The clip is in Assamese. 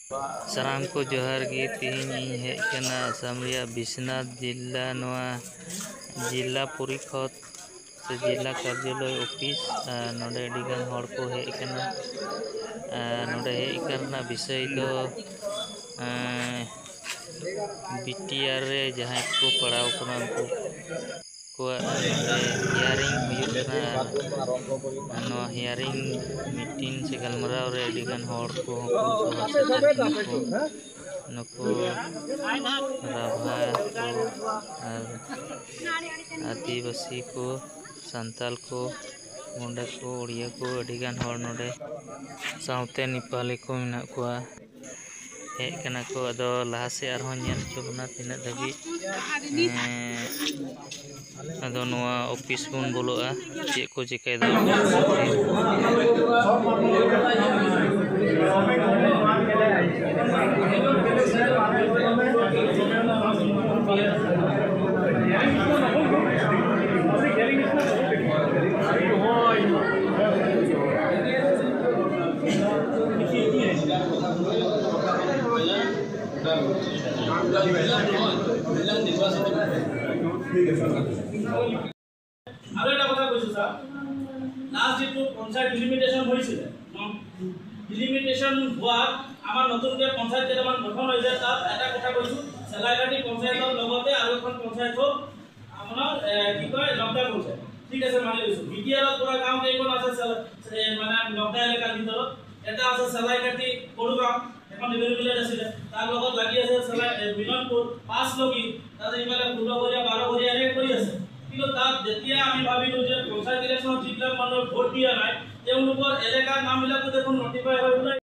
साराम को जोहार गी तीन हेकना सामरिया बिश्वनाथ जिला नवा जिला परिषद से जिला कार्यालय ऑफिस नोडे अडिगान हड़ को हेकना नोडे हेकना विषय दो बीटीआर रे जहां को पढ़ाव कना उनको को नोडे हियरिंग हुयुकना नो हियरिंग मीटिंग से गलमराव रे अडिगान हड़ को सभा सेटर को नुको राभा को आदिवासी को संताल को मुंडा को उड़िया को अडिगान हड़ नोडे साउते नेपाली को मेना कोआ हेकना को अदो लहा से आरहों नेल चोबना तिना धबी अदो नोआ ऑफिस बन बोलोआ चेक को चिकाय दा আৰু এটা কথা কৈছো স্যাৰ লাষ্ট যেটো পঞ্চায়ত ডিলিমিটেশন হৈছিল ডিলিমিটেশন হোৱাৰ আমাৰ নতুনকৈ পঞ্চায়ত কেইটামান গঠন হৈছে তাত এটা কথা কৈছো চেলাইঘাটি পঞ্চায়তৰ লগতে আৰু এখন পঞ্চায়ত আপোনাৰ কি কয় লকডা পঞ্চায়ত ঠিক আছে মানি লৈছো বিটিআৰত পুৰা গাঁও কেইখন আছে মানে লকডা এলেকাৰ ভিতৰত এটা আছে চেলাইঘাটি সৰুগাঁও এখন ডিভিজন ভিলেজ আছিলে তাৰ লগত লাগি আছে চেলাই বিলনপুৰ পাঁচ লগি তাত ইমানে 16 বৰিয়া 12 বৰিয়া এনে কৰি আছে কিন্তু তাত যেতিয়া আমি ভাবিলো যে পঞ্চায়ত ইলেকশ্যনত যিবিলাক মানুহ ভোট দিয়া নাই তেওঁলোকৰ এলেকাৰ নামবিলাকো দেখোন নটিফাই হৈ